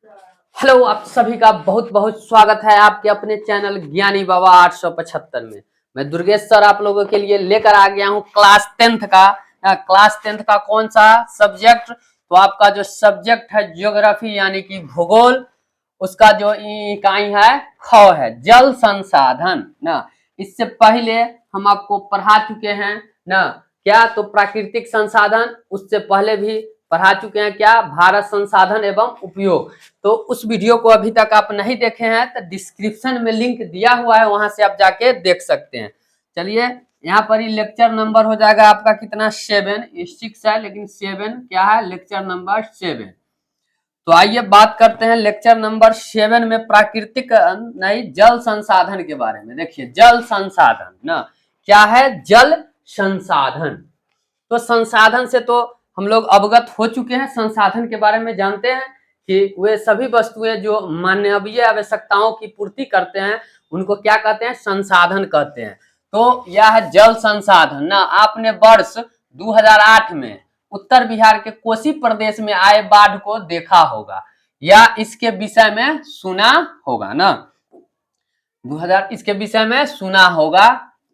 Hello, आप सभी का बहुत बहुत स्वागत है आपके अपने चैनल ज्ञानी बाबा 875 में। मैं दुर्गेश सर आप लोगों के लिए लेकर आ गया हूँ क्लास टेंथ का कौन सा सब्जेक्ट। तो आपका जो सब्जेक्ट है ज्योग्राफी यानी कि भूगोल, उसका जो इकाई है ख है, जल संसाधन ना। इससे पहले हम आपको पढ़ा चुके हैं ना क्या, तो प्राकृतिक संसाधन, उससे पहले भी पढ़ा चुके हैं क्या, भारत संसाधन एवं उपयोग। तो उस वीडियो को अभी तक आप नहीं देखे हैं तो डिस्क्रिप्शन में लिंक दिया हुआ है, वहां से आप जाके देख सकते हैं। चलिए, यहाँ पर ही लेक्चर नंबर हो जाएगा आपका कितना, 7। 6 है लेकिन 7 क्या है, लेक्चर नंबर 7। तो आइए बात करते हैं लेक्चर नंबर 7 में प्राकृतिक नहीं, जल संसाधन के बारे में। देखिए, जल संसाधन ना क्या है, जल संसाधन। तो संसाधन से तो हम लोग अवगत हो चुके हैं, संसाधन के बारे में जानते हैं कि वे सभी वस्तुएं जो मानवीय आवश्यकताओं की पूर्ति करते हैं उनको क्या कहते हैं, संसाधन कहते हैं। तो यह है जल संसाधन ना। आपने वर्ष 2008 में उत्तर बिहार के कोसी प्रदेश में आए बाढ़ को देखा होगा या इसके विषय में सुना होगा ना। 2000 इसके विषय में सुना होगा,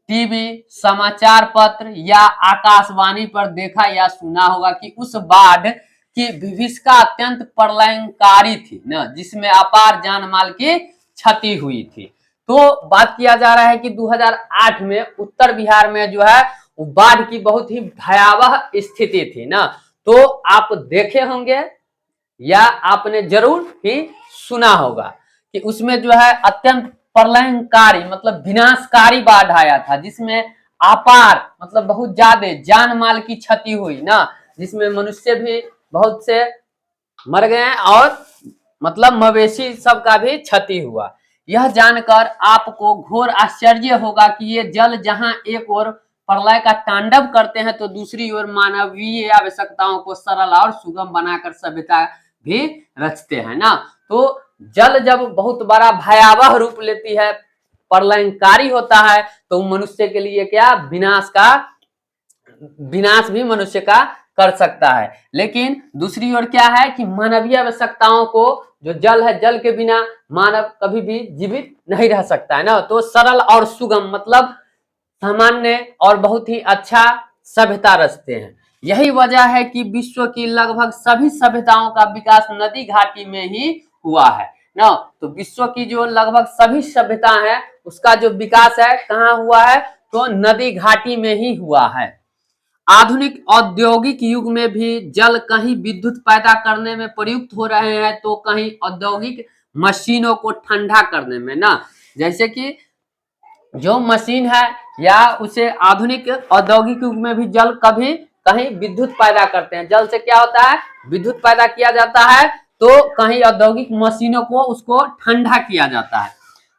टीवी, समाचार पत्र या आकाशवाणी पर देखा या सुना होगा कि उस बाढ़ की विभीषिका अत्यंत प्रलयंकारी थी ना, जिसमें अपार जान माल की क्षति हुई थी। तो बात किया जा रहा है कि 2008 में उत्तर बिहार में जो है बाढ़ की बहुत ही भयावह स्थिति थी ना। तो आप देखे होंगे या आपने जरूर ही सुना होगा कि उसमें जो है अत्यंत प्रलयंकारी मतलब विनाशकारी बाढ़ आया था, जिसमें अपार मतलब बहुत ज्यादा जान माल की क्षति हुई ना, जिसमें मनुष्य भी बहुत से मर गए और मतलब मवेशी सबका भी क्षति हुआ। यह जानकर आपको घोर आश्चर्य होगा कि ये जल जहां एक ओर प्रलय का तांडव करते हैं तो दूसरी ओर मानवीय आवश्यकताओं को सरल और सुगम बनाकर सभ्यता भी रचते हैं ना। तो जल जब बहुत बड़ा भयावह रूप लेती है, प्रलयंकारी होता है, तो मनुष्य के लिए क्या, विनाश भी मनुष्य का कर सकता है। लेकिन दूसरी ओर क्या है कि मानवीय आवश्यकताओं को, जो जल है, जल के बिना मानव कभी भी जीवित नहीं रह सकता है ना। तो सरल और सुगम मतलब सामान्य और बहुत ही अच्छा सभ्यता रचते हैं। यही वजह है कि विश्व की लगभग सभी सभ्यताओं का विकास नदी घाटी में ही हुआ है ना। तो विश्व की जो लगभग सभी सभ्यता है उसका जो विकास है कहाँ हुआ है, तो नदी घाटी में ही हुआ है। आधुनिक औद्योगिक युग में भी जल कहीं विद्युत पैदा करने में प्रयुक्त हो रहे हैं तो कहीं औद्योगिक मशीनों को ठंडा करने में ना। जैसे कि जो मशीन है या उसे आधुनिक औद्योगिक युग में भी जल कभी कहीं विद्युत पैदा करते हैं। जल से क्या होता है, विद्युत पैदा किया जाता है, तो कहीं औद्योगिक मशीनों को उसको ठंडा किया जाता है।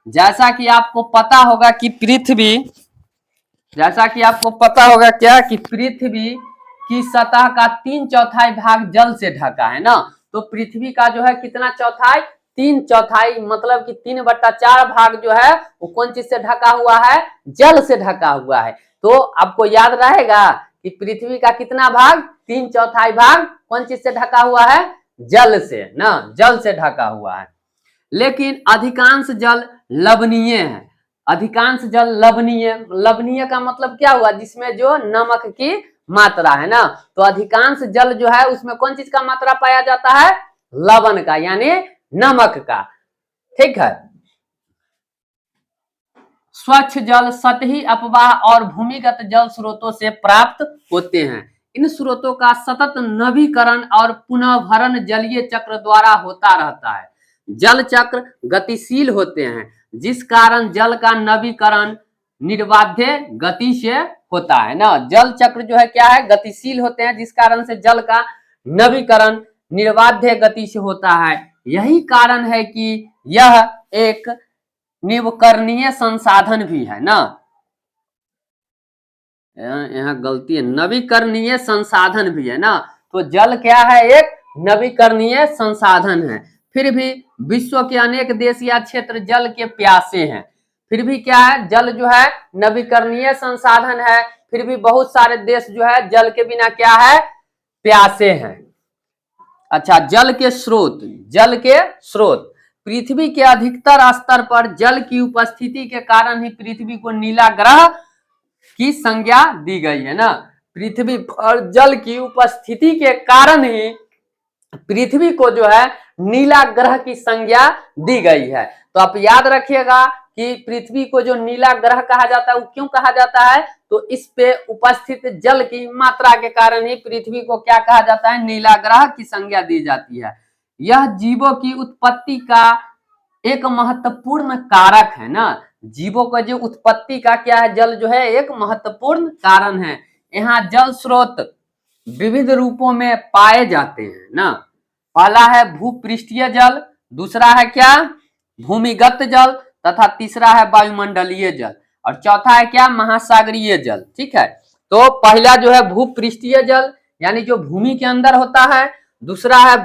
जैसा कि आपको पता होगा कि क्या कि पृथ्वी की सतह का 3/4 भाग जल से ढका है ना। तो पृथ्वी का जो है कितना चौथाई, 3/4 मतलब कि 3/4 भाग जो है वो कौन चीज से ढका हुआ है, जल से ढका हुआ है। तो आपको याद रहेगा कि पृथ्वी का कितना भाग, 3/4 भाग कौन चीज से ढका हुआ है, जल से ना, जल से ढका हुआ है। लेकिन अधिकांश जल लवणीय है। अधिकांश जल लवणीय, लवणीय का मतलब क्या हुआ, जिसमें जो नमक की मात्रा है ना। तो अधिकांश जल जो है उसमें कौन चीज का मात्रा पाया जाता है, लवण का यानी नमक का। ठीक है। स्वच्छ जल सतही अपवाह और भूमिगत जल स्रोतों से प्राप्त होते हैं। इन स्रोतों का सतत नवीकरण और पुनः भरण जलीय चक्र द्वारा होता रहता है। जल चक्र गतिशील होते हैं, जिस कारण जल का नवीकरण निर्बाध्य गति से होता है ना। जल चक्र जो है क्या है, गतिशील होते हैं, जिस कारण से जल का नवीकरण निर्बाध्य गति से होता है। यही कारण है कि यह एक नवीकरणीय संसाधन भी है ना। यहाँ गलती है, नवीकरणीय संसाधन भी है ना। तो जल क्या है, एक नवीकरणीय संसाधन है। फिर भी विश्व के अनेक देश या क्षेत्र जल के प्यासे हैं। फिर भी क्या है, जल जो है नवीकरणीय संसाधन है, फिर भी बहुत सारे देश जो है जल के बिना क्या है, प्यासे हैं। अच्छा, जल के स्रोत। जल के स्रोत, पृथ्वी के अधिकतर स्तर पर जल की उपस्थिति के कारण ही पृथ्वी को नीला ग्रह की संज्ञा दी गई है ना। पृथ्वी पर जल की उपस्थिति के कारण ही पृथ्वी को जो है नीला ग्रह की संज्ञा दी गई है। तो आप याद रखिएगा कि पृथ्वी को जो नीला ग्रह कहा जाता है वो क्यों कहा जाता है, तो इस पे उपस्थित जल की मात्रा के कारण ही पृथ्वी को क्या कहा जाता है, नीला ग्रह की संज्ञा दी जाती है। यह जीवों की उत्पत्ति का एक महत्वपूर्ण कारक है ना। जीवों का जो उत्पत्ति का क्या है, जल जो है एक महत्वपूर्ण कारण है। यहाँ जल स्रोत विविध रूपों में पाए जाते हैं ना। पहला है भूपृष्ठीय जल, दूसरा है क्या, भूमिगत जल, तथा तीसरा है वायुमंडलीय जल, और चौथा है क्या, महासागरीय जल। ठीक है, तो पहला जो है भूपृष्ठीय जल यानी जो भूमि के अंदर होता है, दूसरा है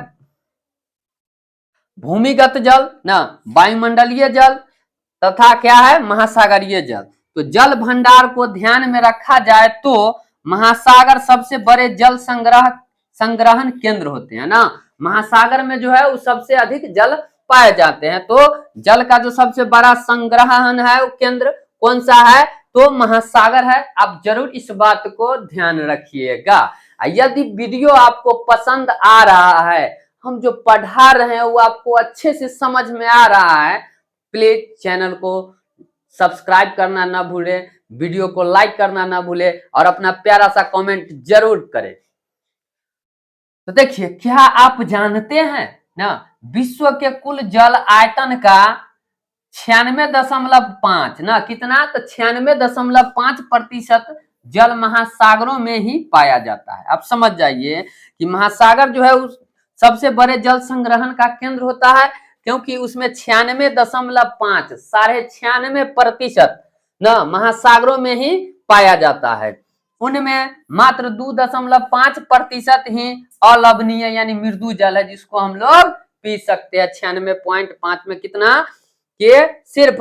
भूमिगत जल ना, वायुमंडलीय जल, तथा क्या है, महासागरीय जल। तो जल भंडार को ध्यान में रखा जाए तो महासागर सबसे बड़े जल संग्रहण केंद्र होते हैं ना। महासागर में जो है वो सबसे अधिक जल पाए जाते हैं। तो जल का जो सबसे बड़ा संग्रहण है वो केंद्र कौन सा है, तो महासागर है। आप जरूर इस बात को ध्यान रखिएगा। यदि वीडियो आपको पसंद आ रहा है, हम जो पढ़ा रहे हैं वो आपको अच्छे से समझ में आ रहा है, प्लीज चैनल को सब्सक्राइब करना ना भूले, वीडियो को लाइक करना ना भूले और अपना प्यारा सा कमेंट जरूर करें। तो देखिए, क्या आप जानते हैं ना, विश्व के कुल जल आयतन का 96.5 ना, कितना, तो 96.5% जल महासागरों में ही पाया जाता है। आप समझ जाइए कि महासागर जो है उस सबसे बड़े जल संग्रहण का केंद्र होता है, क्योंकि उसमें 96.5 96% ना महासागरों में ही पाया जाता है। उनमें मात्र 2.5% ही अलवणीय यानी मृदु जल है, जिसको हम लोग पी सकते हैं। 96.5 में कितना, के सिर्फ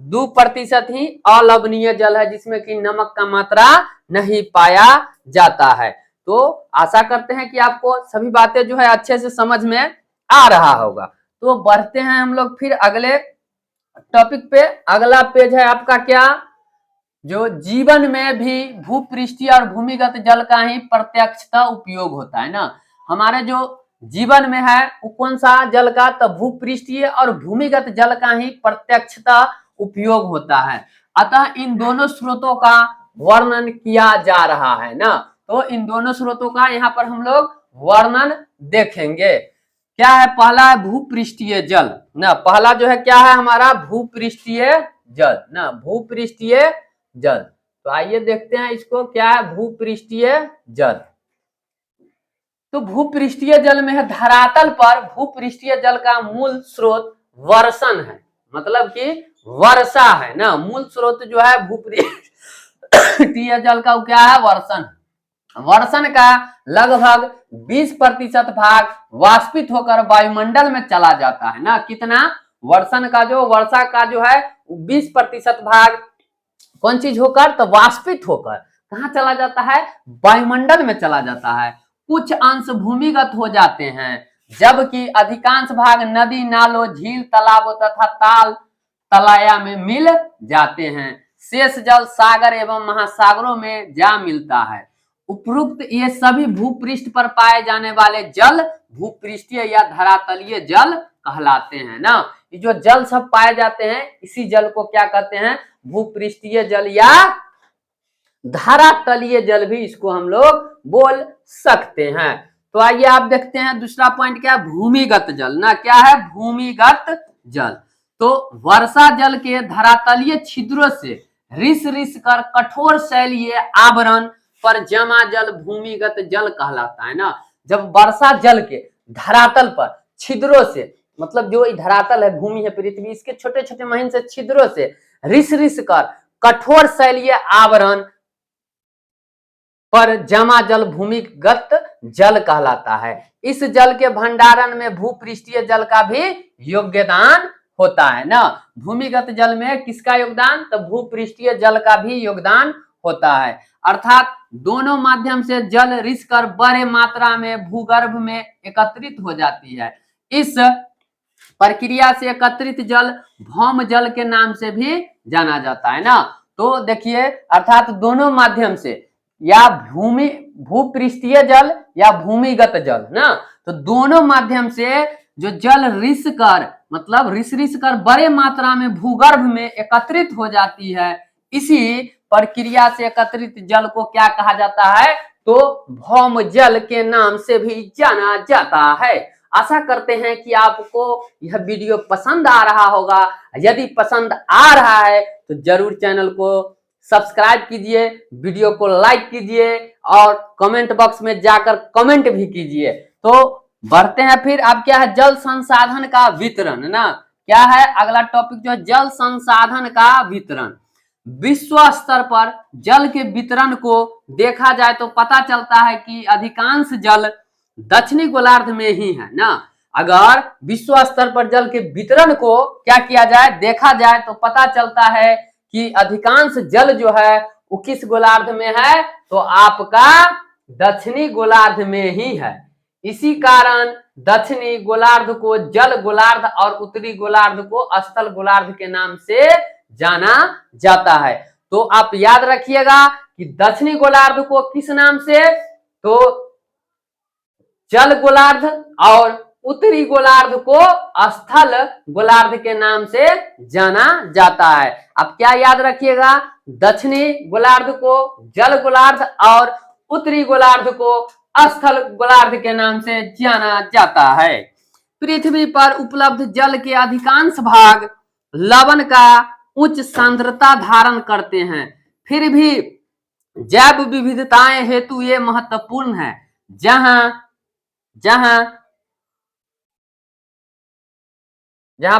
2% ही अलवणीय जल है, जिसमें कि नमक का मात्रा नहीं पाया जाता है। तो आशा करते हैं कि आपको सभी बातें जो है अच्छे से समझ में आ रहा होगा। तो बढ़ते हैं हम लोग फिर अगले टॉपिक पे। अगला पेज है आपका क्या, जो जीवन में भी भूपृष्ठीय और भूमिगत जल का ही प्रत्यक्षता उपयोग होता है ना। हमारे जो जीवन में है वो कौन सा जल का, तो भूपृष्ठीय और भूमिगत जल का ही प्रत्यक्षता उपयोग होता है। अतः इन दोनों स्रोतों का वर्णन किया जा रहा है ना। तो इन दोनों स्रोतों का यहाँ पर हम लोग वर्णन देखेंगे। क्या है, पहला है भूपृष्ठीय जल ना। पहला जो है क्या है हमारा, भूपृष्ठीय जल ना, भूपृष्ठीय जल। तो आइए देखते हैं इसको, क्या है भूपृष्ठीय जल। तो भूपृष्ठीय जल में है, धरातल पर भूपृष्ठीय जल का मूल स्रोत वर्षण है, मतलब कि वर्षा है ना। मूल स्रोत जो है भूपृष्ठीय जल का क्या है, वर्षण। वर्षण का लगभग 20% भाग वाष्पित होकर वायुमंडल में चला जाता है ना। कितना, वर्षण का जो, वर्षा का जो है 20% भाग कौन चीज होकर, तो वाष्पित होकर कहाँ चला जाता है, वायुमंडल में चला जाता है। कुछ अंश भूमिगत हो जाते हैं, जबकि अधिकांश भाग नदी नालों, झील, तालाबों तथा ताल तलाया में मिल जाते हैं। शेष जल सागर एवं महासागरों में जा मिलता है। उपरोक्त ये सभी भूपृष्ठ पर पाए जाने वाले जल भूपृष्ठीय या धरातलीय जल कहलाते हैं ना। ये जो जल सब पाए जाते हैं इसी जल को क्या कहते हैं, भूपृष्ठीय जल या धरातलीय जल भी इसको हम लोग बोल सकते हैं। तो आइए आप देखते हैं दूसरा पॉइंट क्या है, भूमिगत जल ना। क्या है, भूमिगत जल। तो वर्षा जल के धरातलीय छिद्रों से रिस रिस कर कठोर शैलीय आवरण पर जमा जल भूमिगत जल कहलाता है ना। जब वर्षा जल के धरातल पर छिद्रों से, मतलब जो धरातल है, भूमि है, पृथ्वी, इसके छोटे छोटे महीन से छिद्रों से रिस रिस कर कठोर शैलीय आवरण पर जमा जल भूमिगत जल कहलाता है। इस जल के भंडारण में भूपृष्ठीय जल का भी योगदान होता है ना। भूमिगत जल में किसका योगदान, तो भूपृष्ठीय जल का भी योगदान होता है। अर्थात दोनों माध्यम से जल रिस कर बड़े मात्रा में भूगर्भ में एकत्रित हो जाती है। इस प्रक्रिया से एकत्रित जल भौम जल के नाम से भी जाना जाता है ना। तो देखिए अर्थात दोनों माध्यम से, या भूपृष्ठीय जल या भूमिगत जल ना, तो दोनों माध्यम से जो जल रिस कर, मतलब रिस कर बड़े मात्रा में भूगर्भ में एकत्रित हो जाती है, इसी प्रक्रिया से एकत्रित जल को क्या कहा जाता है, तो भौम जल के नाम से भी जाना जाता है। आशा करते हैं कि आपको यह वीडियो पसंद आ रहा होगा। यदि पसंद आ रहा है तो जरूर चैनल को सब्सक्राइब कीजिए, वीडियो को लाइक कीजिए और कमेंट बॉक्स में जाकर कमेंट भी कीजिए। तो बढ़ते हैं फिर, अब क्या है, जल संसाधन का वितरण ना, क्या है अगला टॉपिक जो है जल संसाधन का वितरण। विश्व स्तर पर जल के वितरण को देखा जाए तो पता चलता है कि अधिकांश जल दक्षिणी गोलार्ध में ही है ना। अगर विश्व स्तर पर जल के वितरण को क्या किया जाए, देखा जाए तो पता चलता है कि अधिकांश जल जो है वो किस गोलार्ध में है, तो आपका दक्षिणी गोलार्ध में ही है। इसी कारण दक्षिणी गोलार्ध को जल गोलार्ध और उत्तरी गोलार्ध को स्थल गोलार्ध के नाम से जाना जाता है। तो आप याद रखिएगा कि दक्षिणी गोलार्ध को किस नाम से, तो जल गोलार्ध, और उत्तरी गोलार्ध को स्थल गोलार्ध के नाम से जाना जाता है। अब क्या याद रखिएगा, दक्षिणी गोलार्ध को जल गोलार्ध और उत्तरी गोलार्ध को स्थल गोलार्ध के नाम से जाना जाता है। पृथ्वी पर उपलब्ध जल के अधिकांश भाग लवण का उच्च सांद्रता धारण करते हैं, फिर भी जैव विविधताएं हेतु ये महत्वपूर्ण है। जहां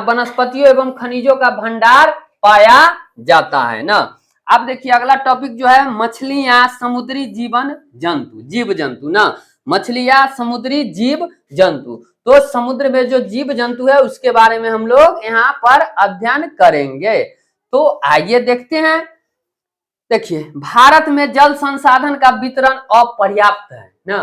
वनस्पतियों एवं खनिजों का भंडार पाया जाता है ना। अब देखिए अगला टॉपिक जो है मछलियां समुद्री जीव जंतु ना, मछलियां समुद्री जीव जंतु। तो समुद्र में जो जीव जंतु है उसके बारे में हम लोग यहाँ पर अध्ययन करेंगे। तो आइए देखते हैं। देखिए भारत में जल संसाधन का वितरण अपर्याप्त है ना।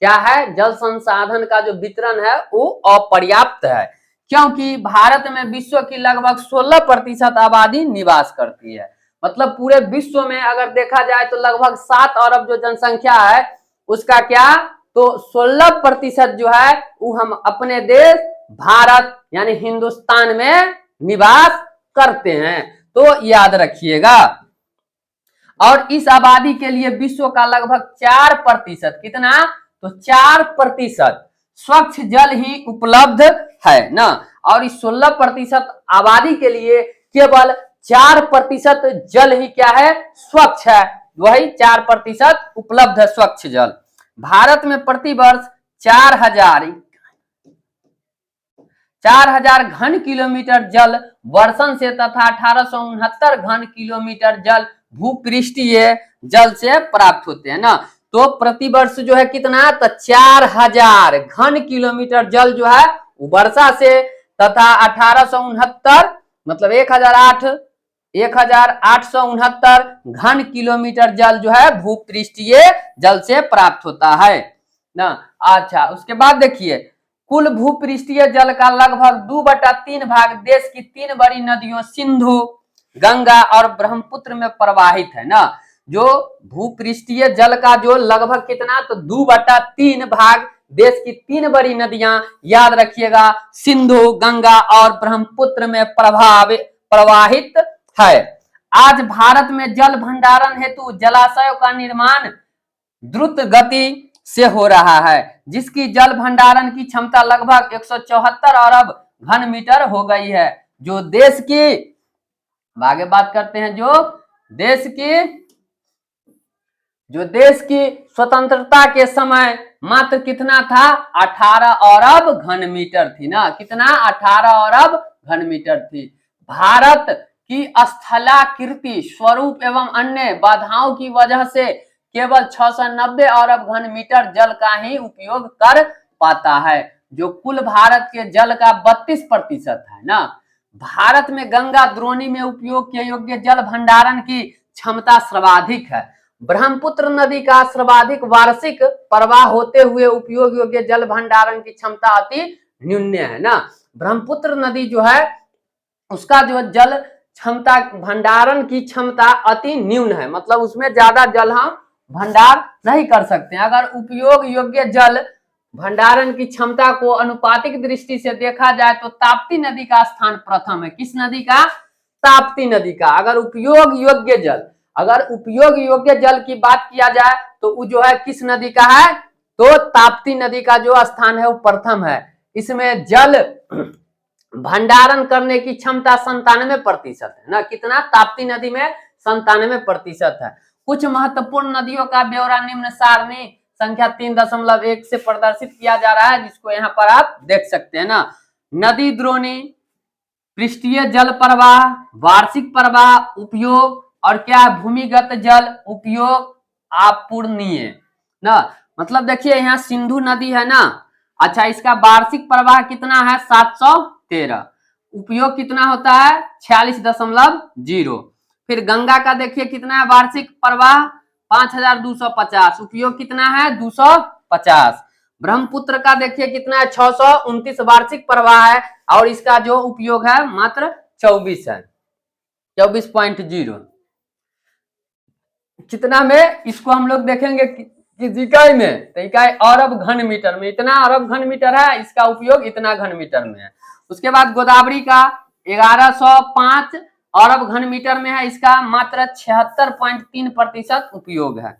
क्या है, जल संसाधन का जो वितरण है वो अपर्याप्त है, क्योंकि भारत में विश्व की लगभग 16% आबादी निवास करती है। मतलब पूरे विश्व में अगर देखा जाए तो लगभग 7 अरब जो जनसंख्या है उसका क्या, तो 16% जो है वो हम अपने देश भारत यानी हिंदुस्तान में निवास करते हैं। तो याद रखिएगा। और इस आबादी के लिए विश्व का लगभग 4%, कितना, तो 4% स्वच्छ जल ही उपलब्ध है ना। और इस 16% आबादी के लिए केवल 4% जल ही क्या है, स्वच्छ है, वही 4% उपलब्ध है स्वच्छ जल। भारत में प्रति वर्ष 4000 घन किलोमीटर जल वर्षण से तथा 1869 घन किलोमीटर जल भूपृष्ठीय जल से प्राप्त होते हैं ना। तो प्रति वर्ष जो है कितना, तो 4000 घन किलोमीटर जल जो है वर्षा से तथा 1869 मतलब 1869 घन किलोमीटर जल जो है भूपृष्ठीय जल से प्राप्त होता है ना। अच्छा उसके बाद देखिए कुल भूपृष्ठीय जल का लगभग 2/3 भाग देश की 3 बड़ी नदियों सिंधु, गंगा और ब्रह्मपुत्र में प्रवाहित है ना। जो भूपृष्ठीय जल का जो लगभग कितना, तो 2/3 भाग देश की 3 बड़ी नदियां, याद रखिएगा, सिंधु, गंगा और ब्रह्मपुत्र में प्रवाहित है। आज भारत में जल भंडारण हेतु जलाशयों का निर्माण द्रुत गति से हो रहा है, जिसकी जल भंडारण की क्षमता लगभग 174 अरब घन मीटर हो गई है। जो देश की, आगे बात करते हैं, जो देश की स्वतंत्रता के समय मात्र कितना था, 18 अरब घन मीटर थी ना। कितना, 18 अरब घन मीटर थी। भारत की स्थलाकृति स्वरूप एवं अन्य बाधाओं की वजह से केवल 690 अरब घन मीटर जल का ही उपयोग कर पाता है, जो कुल भारत के जल का 32% है ना। भारत में गंगा द्रोणी में उपयोग के योग्य जल भंडारण की क्षमता सर्वाधिक है। ब्रह्मपुत्र नदी का सर्वाधिक वार्षिक प्रवाह होते हुए उपयोग योग्य जल भंडारण की क्षमता अति न्यून है ना। ब्रह्मपुत्र नदी जो है उसका जो जल क्षमता भंडारण की क्षमता अति न्यून है, मतलब उसमें ज्यादा जल हम भंडार नहीं कर सकते। अगर उपयोग योग्य जल भंडारण की क्षमता को अनुपातिक दृष्टि से देखा जाए तो ताप्ती नदी का स्थान प्रथम है। किस नदी का? ताप्ती नदी का। अगर उपयोग योग्य जल की बात किया जाए तो वो जो है किस नदी का है? तो ताप्ती नदी का जो स्थान है वो प्रथम है। इसमें जल भंडारण करने की क्षमता 97% है ना। कितना? ताप्ती नदी में 97% है। कुछ महत्वपूर्ण नदियों का ब्यौरा निम्न सारणी संख्या 3.1 से प्रदर्शित किया जा रहा है, जिसको यहाँ पर आप देख सकते हैं ना। नदी द्रोणी, पृष्ठीय जल प्रवाह, वार्षिक प्रवाह, उपयोग और क्या? भूमिगत जल उपयोग अपूरणीय ना। मतलब देखिए यहाँ सिंधु नदी है ना, अच्छा इसका वार्षिक प्रवाह कितना है? 713। उपयोग कितना होता है? 46.0। फिर गंगा का देखिए कितना है वार्षिक प्रवाह? 5250। उपयोग कितना है? 250। ब्रह्मपुत्र का देखिए कितना है? 629 वार्षिक प्रवाह है और इसका जो उपयोग है मात्र 24 है, 24.0। कितना में? इसको हम लोग देखेंगे किस इकाई में? तो इकाई अरब घन मीटर में। इतना अरब घन मीटर है, इसका उपयोग इतना घन मीटर में है। उसके बाद गोदावरी का 1105 अरब घन मीटर में है, इसका मात्र 76.3% उपयोग है।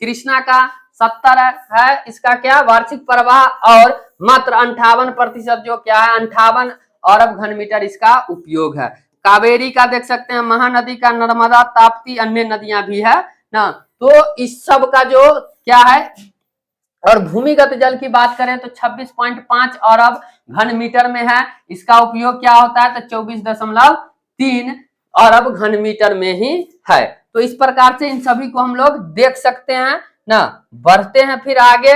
कृष्णा का 70 है, इसका क्या? वार्षिक प्रवाह और मात्र 58% जो क्या है? 58 अरब घन मीटर इसका उपयोग है। कावेरी का देख सकते हैं, महानदी का, नर्मदा, ताप्ती, अन्य नदियां भी है ना। तो इस सब का जो क्या है, और भूमिगत जल की बात करें तो 26.5 अरब घन मीटर में है, इसका उपयोग क्या होता है? तो 24.3 अरब घन मीटर में ही है। तो इस प्रकार से इन सभी को हम लोग देख सकते हैं ना। बढ़ते हैं फिर आगे।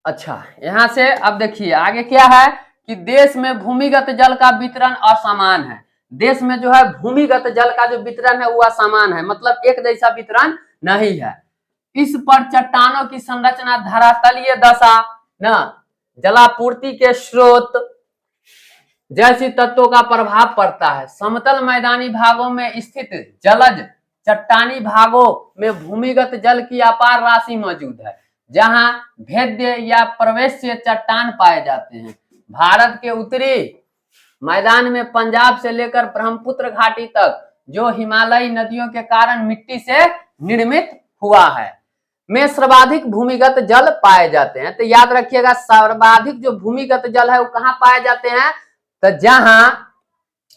अच्छा यहां से अब देखिए आगे क्या है कि देश में भूमिगत जल का वितरण असमान है। देश में जो है भूमिगत जल का जो वितरण है वो असमान है, मतलब एक जैसा वितरण नहीं है। इस पर चट्टानों की संरचना, धरातलीय दशा ना, जलापूर्ति के स्रोत जैसी तत्वों का प्रभाव पड़ता है। समतल मैदानी भागों में स्थित जलज चट्टानी भागों में भूमिगत जल की अपार राशि मौजूद है, जहां भेद्य या प्रवेश्य चट्टान पाए जाते हैं। भारत के उत्तरी मैदान में पंजाब से लेकर ब्रह्मपुत्र घाटी तक जो हिमालयी नदियों के कारण मिट्टी से निर्मित हुआ है में सर्वाधिक भूमिगत जल पाए जाते हैं। तो याद रखिएगा सर्वाधिक जो भूमिगत जल है वो कहाँ पाए जाते हैं? तो जहां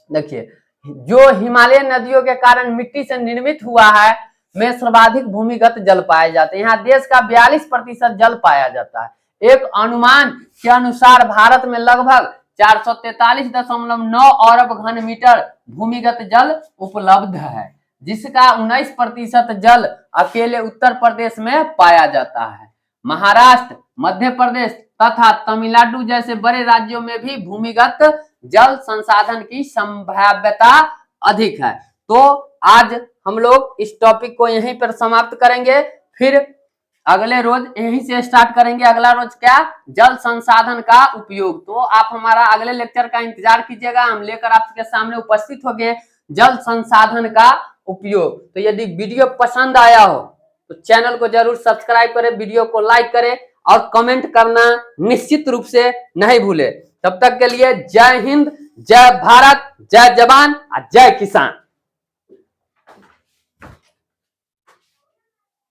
देखिए जो हिमालय नदियों के कारण मिट्टी से निर्मित हुआ है में सर्वाधिक भूमिगत जल पाए जाते हैं। यहाँ देश का 42% जल पाया जाता है। एक अनुमान के अनुसार भारत में लगभग 443.9 अरब घन मीटर भूमिगत जल उपलब्ध है, जिसका 19% जल अकेले उत्तर प्रदेश में पाया जाता है। महाराष्ट्र, मध्य प्रदेश तथा तमिलनाडु जैसे बड़े राज्यों में भी भूमिगत जल संसाधन की संभाव्यता अधिक है। तो आज हम लोग इस टॉपिक को यहीं पर समाप्त करेंगे, फिर अगले रोज यहीं से स्टार्ट करेंगे। अगला रोज क्या? जल संसाधन का उपयोग। तो आप हमारा अगले लेक्चर का इंतजार कीजिएगा, हम लेकर आपके सामने उपस्थित हो गए जल संसाधन का उपयोग। तो यदि वीडियो पसंद आया हो तो चैनल को जरूर सब्सक्राइब करें, वीडियो को लाइक करें और कमेंट करना निश्चित रूप से नहीं भूले। तब तक के लिए जय हिंद, जय भारत, जय जवान और जय किसान।